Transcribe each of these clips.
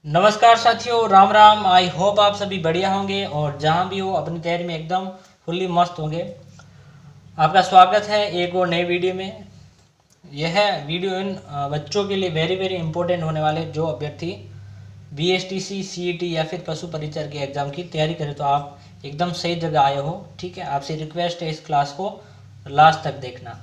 नमस्कार साथियों, Ram Ram. I hope आप सभी बढ़िया होंगे और जहां भी हो अपनी तैयारी में एकदम फुल्ली मस्त होंगे। आपका स्वागत है एक और नई वीडियो में। यह वीडियो इन बच्चों के लिए वेरी वेरी इंपॉर्टेंट होने वाले जो अभ्यर्थी बीएसटीसी, सीईटी या फिर पशु परिचर के एग्जाम की तैयारी करें तो आप एकदम सही जगह आए हो। ठीक है, आपसे रिक्वेस्ट है इस क्लास को लास्ट तक देखना।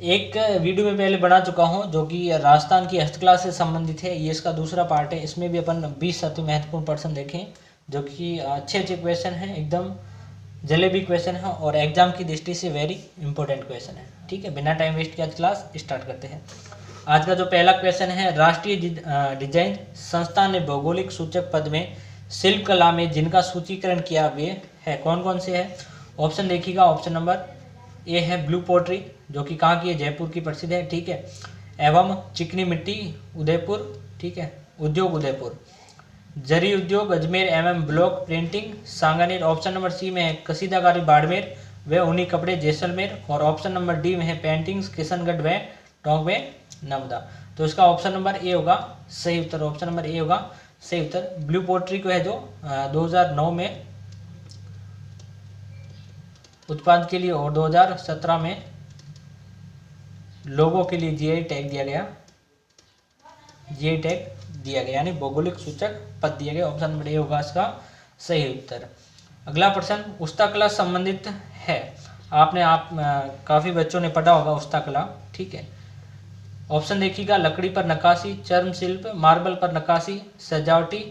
एक वीडियो में पहले बना चुका हूं जो कि राजस्थान की हस्तकला से संबंधित है। ये इसका दूसरा पार्ट है। इसमें भी अपन 20 अति महत्वपूर्ण प्रश्न देखें जो कि अच्छे अच्छे क्वेश्चन हैं, एकदम जलेबी क्वेश्चन है और एग्जाम की दृष्टि से वेरी इंपॉर्टेंट क्वेश्चन है। ठीक है, बिना टाइम वेस्ट किए आज क्लास स्टार्ट करते हैं। आज का जो पहला क्वेश्चन है, राष्ट्रीय डिजाइन संस्थान ने भौगोलिक सूचक पद में शिल्प कला में जिनका सूचीकरण किया वे है कौन कौन से है। ऑप्शन देखिएगा। ऑप्शन नंबर ए है ब्लू पोट्री जो कि कहाँ की है, जयपुर की प्रसिद्ध है। ठीक है, एवं चिकनी मिट्टी उदयपुर। ठीक है, उद्योग उदयपुर। जरी उद्योग अजमेर एवं block printing Sanganer. Option number C में है कसीदाकारी बाड़मेर व ऊनी कपड़े जैसलमेर। और ऑप्शन नंबर डी में है पेंटिंग्स किशनगढ़ व टोंक व नर्मदा। तो इसका ऑप्शन नंबर ए होगा सही उत्तर। ऑप्शन नंबर ए होगा सही उत्तर। ब्लू पोट्री को है जो 2009 में उत्पाद के लिए और 2017 में लोगों के लिए जीआई टैग दिया गया। जीआई टैग दिया गया यानी भौगोलिक सूचक पद दिया गया। ऑप्शन नंबर ए होगा इसका सही उत्तर। अगला प्रश्न उस्ताकला संबंधित है। काफी बच्चों ने पढ़ा होगा उस्ताकला। ठीक है, ऑप्शन देखिएगा। लकड़ी पर नक्काशी, चर्म शिल्प, मार्बल पर नक्काशी, सजावटी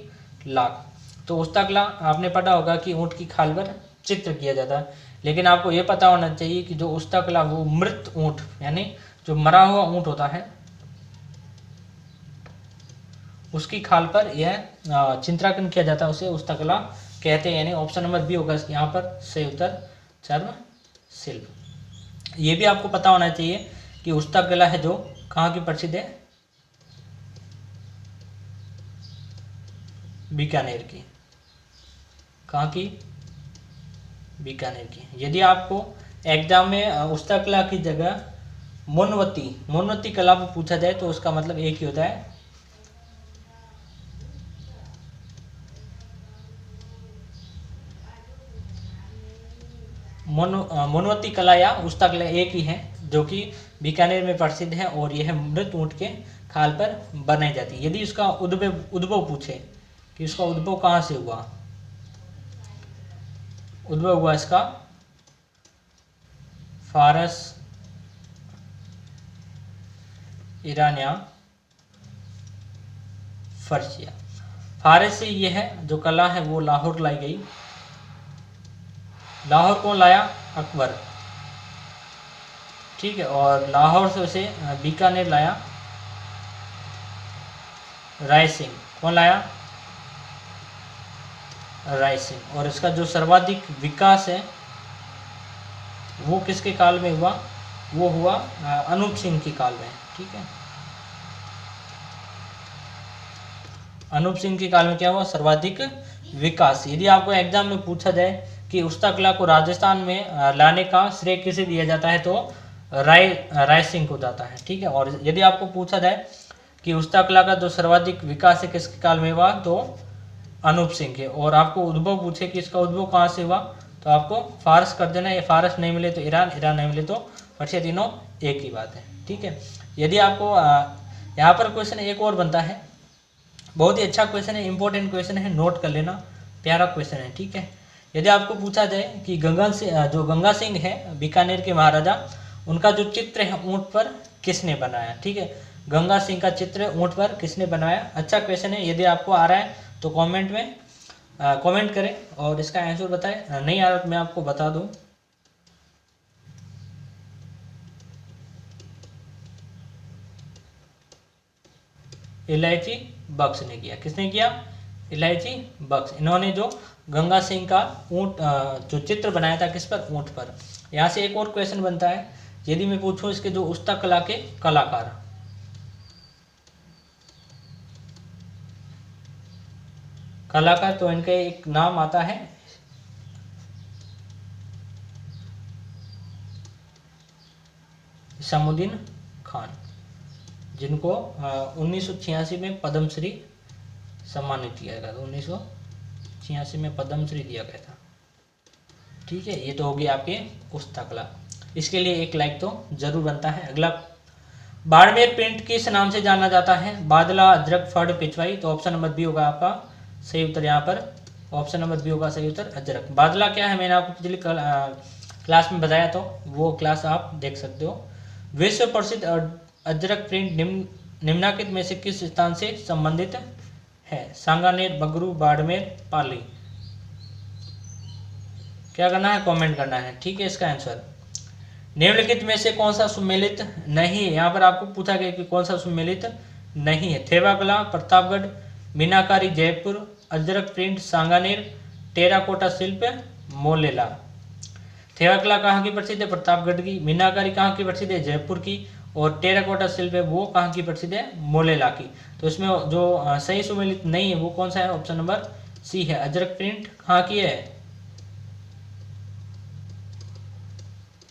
लाख। तो उस्ताकला आपने पढ़ा होगा कि ऊंट की खाल पर चित्र किया जाता है, लेकिन आपको यह पता होना चाहिए कि जो उस्ताकला वो मृत ऊंट यानी जो मरा हुआ ऊंट होता है उसकी खाल पर यह चित्रांकन किया जाता है, उसे उस्ताकला कहते हैं। यानी ऑप्शन नंबर बी होगा यहाँ पर सही उत्तर, चर्म शिल्प। ये भी आपको पता होना चाहिए कि उस्ताकला है जो कहाँ की प्रसिद्ध है, बीकानेर की। कहाँ की, बीकानेर की। यदि आपको एग्जाम में उस्ताकला की जगह मोनवती कला पर पूछा जाए तो उसका मतलब एक ही होता है, मोनवती कला या उस्ताकला एक ही है जो कि बीकानेर में प्रसिद्ध है और यह मृत ऊंट के खाल पर बनाई जाती है। यदि उसका उद्भव पूछे कि उसका उद्भव कहाँ से हुआ, उद्भव हुआ इसका फारस, ईरान या फर्शिया। फारस से यह जो कला है वो लाहौर लाई गई। लाहौर कौन लाया, अकबर। ठीक है, और लाहौर से उसे बीकानेर लाया राय सिंह। कौन लाया, राय सिंह। और इसका जो सर्वाधिक विकास है वो किसके काल में हुआ, वो हुआ अनूप सिंह के काल में। ठीक है, अनूप सिंह के काल में क्या हुआ, सर्वाधिक विकास। यदि आपको एग्जाम में पूछा जाए कि उस्ताकला को राजस्थान में लाने का श्रेय किसे दिया जाता है तो राय सिंह को जाता है। ठीक है, और यदि आपको पूछा जाए कि उस्ताकला का जो सर्वाधिक विकास है किसके काल में हुआ तो अनूप सिंह के। और आपको उद्भव पूछे कि इसका उद्भव कहाँ से हुआ तो आपको फारस कर देना है। फारस नहीं मिले तो ईरान, ईरान नहीं मिले तो पर्शिया, तीनों एक ही बात है। ठीक है, यदि आपको यहाँ पर क्वेश्चन एक और बनता है, बहुत ही अच्छा क्वेश्चन है, इंपॉर्टेंट क्वेश्चन है, नोट कर लेना, प्यारा क्वेश्चन है। ठीक है, यदि आपको पूछा जाए कि गंगा सिंह है बीकानेर के महाराजा, उनका जो चित्र है ऊंट पर किसने बनाया। ठीक है, गंगा सिंह का चित्र ऊंट पर किसने बनाया। अच्छा क्वेश्चन है, यदि आपको आ रहा है तो कमेंट में कमेंट करें और इसका आंसर बताएं। नहीं आ रहा तो मैं आपको बता दूं। इलायची बख्श ने किया। किसने किया, इलायची बख्श। इन्होंने जो गंगा सिंह का ऊंट जो चित्र बनाया था किस पर, ऊंट पर। यहाँ से एक और क्वेश्चन बनता है, यदि मैं पूछूं इसके जो उस्ताकला के कलाकार, तो इनका एक नाम आता है हिसामुद्दीन खान, जिनको 1986 में पद्मश्री सम्मानित किया गया था। 1986 में पद्मश्री दिया गया था। ठीक है, ये तो होगी आपके पुस्तकला। इसके लिए एक लाइक तो जरूर बनता है। अगला, बाड़मेर प्रिंट किस नाम से जाना जाता है? बादला, अजरक, फड़, पिछवाई। तो ऑप्शन नंबर बी होगा आपका सही उत्तर। यहाँ पर ऑप्शन नंबर बी होगा सही उत्तर, अजरक। बादला क्या है, मैंने आपको पिछली क्लास में बताया, तो वो क्लास आप देख सकते हो। विश्व प्रसिद्ध अजरक प्रिंट निम्नलिखित में से किस स्थान से संबंधित है? सांगानेर, बगरू, बाड़मेर, पाली। क्या करना है, कमेंट करना है। ठीक है, इसका आंसर निम्नलिखित में से कौन सा सुमेलित नहीं है? यहाँ पर आपको पूछा गया कि कौन सा सुमेलित नहीं है। थेवाकला, प्रतापगढ़, मीनाकारी, जयपुर, अजरक प्रिंट, सांगानेर, टेराकोटा शिल्प, मोलेला। थेवाकला कहाँ की प्रसिद्ध है? प्रतापगढ़ की। मीनाकारी कहाँ की प्रसिद्ध है? जयपुर की। और टेराकोटा शिल्प है वो कहाँ की प्रसिद्ध है? मोलेला की। तो इसमें जो सही सुमेलित नहीं है वो कौन सा है? ऑप्शन नंबर सी है, अजरक प्रिंट कहाँ की है?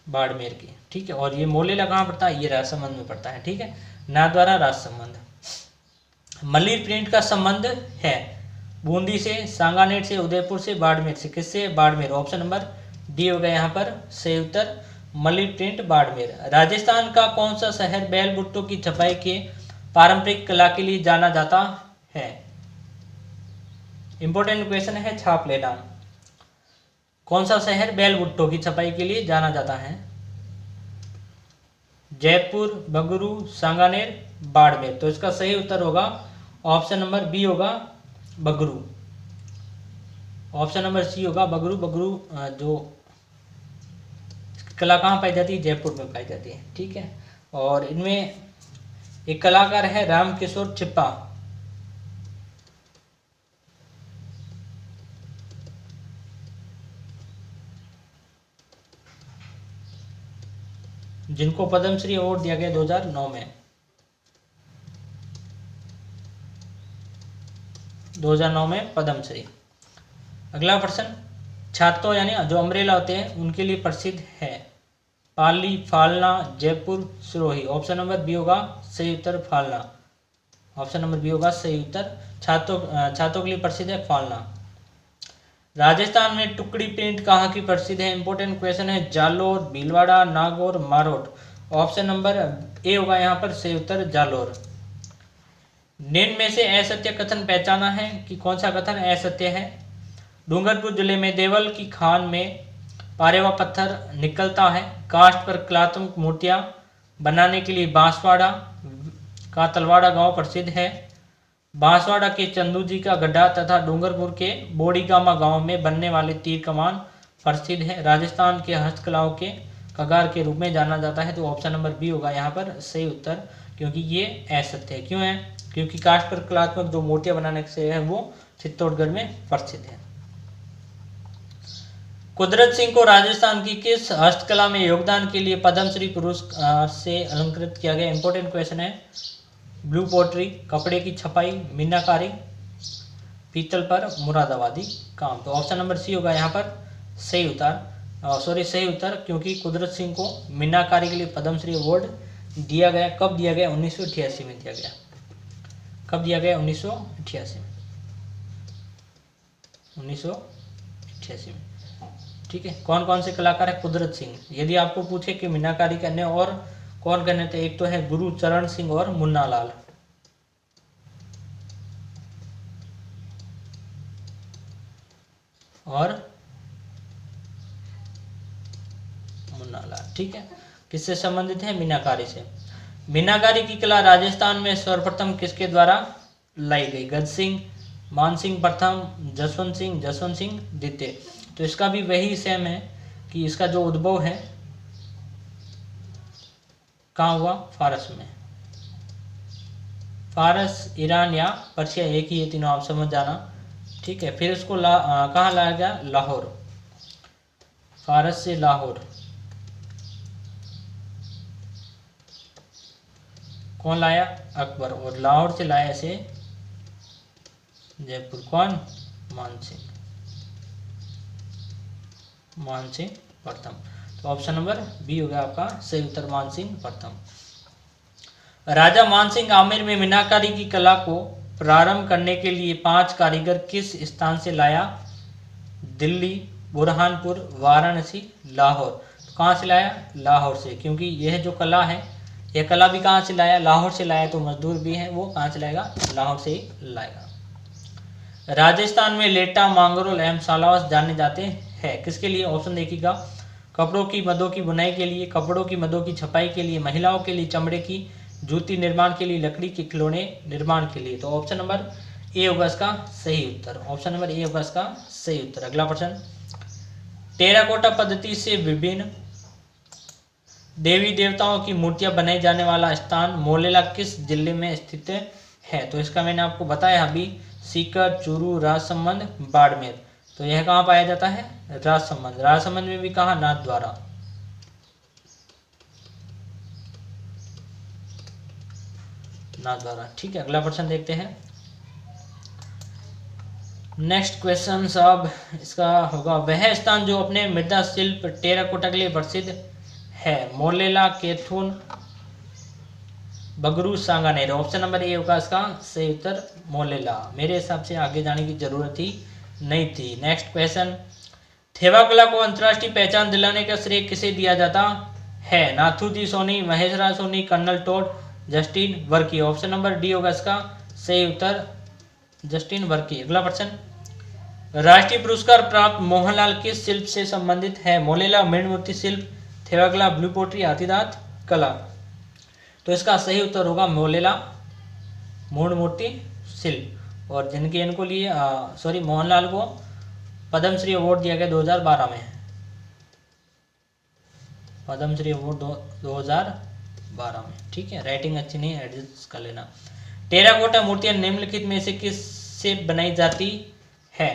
बाड़मेर की। ठीक है, और ये मोलेला कहाँ पड़ता है? ये राजसमंद में पड़ता है। ठीक है, नाथद्वारा राजसमंद। मलिर प्रिंट का संबंध है बूंदी से, सांगानेर से, उदयपुर से, बाड़मेर से। किससे? बाड़मेर। ऑप्शन नंबर डी होगा यहाँ पर सही उत्तर, मलिर प्रिंट बाड़मेर। राजस्थान का कौन सा शहर बैल भुट्टो की छपाई के पारंपरिक कला के लिए जाना जाता है? इंपॉर्टेंट क्वेश्चन है, छाप लेना। कौन सा शहर बैल भुट्टो की छपाई के लिए जाना जाता है? जयपुर, बगरू, सांगानेर, बाड़मेर। तो इसका सही उत्तर होगा ऑप्शन नंबर बी होगा बगरू। ऑप्शन नंबर सी होगा बगरू। बगरू जो कला कहाँ पाई जाती है? जयपुर में पाई जाती है। ठीक है, और इनमें एक कलाकार है रामकिशोर चिप्पा। जिनको पद्मश्री अवार्ड दिया गया 2009 में। 2009 में पद्मश्री। अगला प्रश्न, छातो यानी जो अम्ब्रेला होते हैं उनके लिए प्रसिद्ध है? Pali, Phalna, Jaipur, Sirohi. Option number B होगा सही उत्तर, फालना। ऑप्शन नंबर बी होगा सही उत्तर, छातों के लिए प्रसिद्ध है फालना। राजस्थान में टुकड़ी प्रिंट कहाँ की प्रसिद्ध है? इंपॉर्टेंट क्वेश्चन है। Jalore, Bhilwara, Nagaur, Marot. Option number A होगा यहाँ पर सही उत्तर, जालोर। निम्न में से असत्य कथन पहचाना है कि कौन सा कथन असत्य है? डूंगरपुर जिले में देवल की खान में पारेवा पत्थर निकलता है। काष्ठ पर कलात्मक मूर्तियां बनाने के लिए बांसवाड़ा का तलवाड़ा गांव प्रसिद्ध है। बांसवाड़ा के चंदू जी का गड्ढा तथा डूंगरपुर के बोड़ीगामा गांव में बनने वाले तीर कमान प्रसिद्ध है। राजस्थान के हस्तकलाओं के कगार के रूप में जाना जाता है। तो ऑप्शन नंबर बी होगा यहाँ पर सही उत्तर, क्योंकि ये असत्य है। क्यों है? क्योंकि काष्ठ पर कलात्मक जो मूर्तियां बनाने से है वो चित्तौड़गढ़ में प्रसिद्ध है। कुदरत सिंह को राजस्थान की किस हस्तकला में योगदान के लिए पद्मश्री पुरस्कार से अलंकृत किया गया? इंपॉर्टेंट क्वेश्चन है। ब्लू पोट्री, कपड़े की छपाई, मीनाकारी, पीतल पर मुरादाबादी काम। तो ऑप्शन नंबर सी होगा यहाँ पर सही उत्तर, क्योंकि कुदरत सिंह को मीनाकारी के लिए पद्मश्री अवार्ड दिया गया। कब दिया गया? 1988 में दिया गया। कब दिया गया? 1988 में। 1988 में। ठीक है, कौन कौन से कलाकार है? कुदरत सिंह। यदि आपको पूछे कि मीनाकारी करने और कौन करने थे, एक तो है गुरु चरण सिंह और मुन्ना लाल। ठीक है, किससे संबंधित है? मीनाकारी से। मीनाकारी की कला राजस्थान में सर्वप्रथम किसके द्वारा लाई गई? गज सिंह, मान सिंह प्रथम, जसवंत सिंह द्वितीय। तो इसका भी वही सेम है कि इसका जो उद्भव है कहाँ हुआ? फारस में। फारस, ईरान या पर्शिया, एक ही ये तीनों आप समझ जाना। ठीक है, फिर इसको कहाँ लाया गया? लाहौर। फारस से लाहौर। कौन लाया? अकबर। और लाहौर से लाया इसे जयपुर। कौन? मान सिंह प्रथम। तो ऑप्शन नंबर बी होगा आपका सही उत्तर, मान सिंह प्रथम। राजा मान सिंह आमेर में मीनाकारी की कला को प्रारंभ करने के लिए 5 कारीगर किस स्थान से लाया? दिल्ली, बुरहानपुर, वाराणसी, लाहौर। तो कहाँ से लाया? लाहौर से, क्योंकि यह जो कला है, यह कला भी कहाँ से लाया? लाहौर से लाया। तो मजदूर भी है वो कहाँ से लाएगा? लाहौर से ही लाएगा। राजस्थान में लेटा, मांगरोल एवं सालावास जाने जाते हैं किसके लिए? ऑप्शन देखिएगा, कपड़ों की मदों की बुनाई के लिए, कपड़ों की मदों की छपाई के लिए, महिलाओं के लिए चमड़े की जूती निर्माण के लिए, लकड़ी के खिलौने निर्माण के लिए। तो ऑप्शन नंबर ए होगा इसका सही उत्तर। ऑप्शन नंबर ए होगा इसका सही उत्तर। अगला प्रश्न, टेराकोटा पद्धति से विभिन्न देवी देवताओं की मूर्तियां बनाई जाने वाला स्थान मोलेला किस जिले में स्थित है? तो इसका मैंने आपको बताया अभी, सीकर, चूरू, राजसमंद, बाड़मेर। तो यह कहाँ पाया जाता है? राजसमंद। राजसमंद में भी कहा? नाथद्वारा। नाथद्वारा, ठीक है। अगला प्रश्न देखते हैं। नेक्स्ट क्वेश्चन साहब इसका होगा, वह स्थान जो अपने मृदा शिल्प टेराकोटा के लिए प्रसिद्ध है? Molela, Kaithoon, Bagru, Sanganer. Option number A होगा इसका सही उत्तर, मोलेला। मेरे हिसाब से आगे जाने की जरूरत ही नहीं थी। नेक्स्ट क्वेश्चन, थेवा कला को अंतर्राष्ट्रीय पहचान दिलाने का श्रेय किसे दिया जाता है? Nathuji Soni, Mahesh Raj Soni, colonel Tod, Justin Varkey. Option number D होगा इसका सही उत्तर, जस्टिन वर्की। अगला प्रश्न, राष्ट्रीय पुरस्कार प्राप्त मोहनलाल किस शिल्प से संबंधित है? मोलेला, मृण मूर्ति शिल्प, थेवा कला, ब्लू पोट्री, हाथीदांत कला। तो इसका सही उत्तर होगा मोलेला मूर्ण मूर्ति शिल्प। और जिनके इनको लिए मोहनलाल को पद्मश्री अवार्ड दिया गया 2012 में। पद्मश्री अवार्ड 2012 में, ठीक है। राइटिंग अच्छी नहीं है, एडजस्ट कर लेना। टेराकोटा मूर्तियां निम्नलिखित में से किस से बनाई जाती है?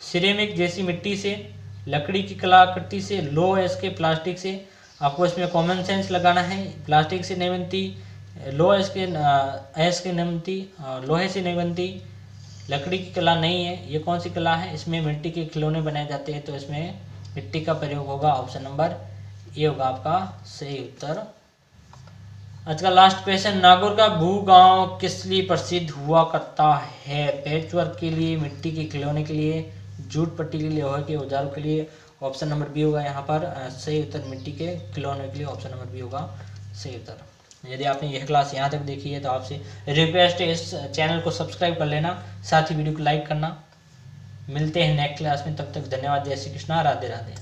सिरेमिक जैसी मिट्टी से, लकड़ी की कलाकृति से, लो एस के प्लास्टिक से। आपको इसमें कॉमन सेंस लगाना है, प्लास्टिक से नहीं बनती, लो एस के नहीं बनती, लोहे से नहीं बनती, लकड़ी की कला नहीं है। ये कौन सी कला है? इसमें मिट्टी के खिलौने बनाए जाते हैं, तो इसमें मिट्टी का प्रयोग होगा। ऑप्शन नंबर ए होगा आपका सही उत्तर। आज का लास्ट क्वेश्चन, नागौर का भू गांव किस लिए प्रसिद्ध हुआ करता है? पैचवर्क के लिए, मिट्टी के खिलौने के लिए, जूट पट्टी के लिए, लोहे के औजारों के लिए। ऑप्शन नंबर बी होगा यहाँ पर सही उत्तर, मिट्टी के खिलौने के लिए। ऑप्शन नंबर बी होगा सही उत्तर। यदि आपने यह क्लास यहाँ तक देखी है तो आपसे रिक्वेस्ट है इस चैनल को सब्सक्राइब कर लेना, साथ ही वीडियो को लाइक करना। मिलते हैं नेक्स्ट क्लास में, तब तक धन्यवाद। जय श्री कृष्णा, राधे राधे।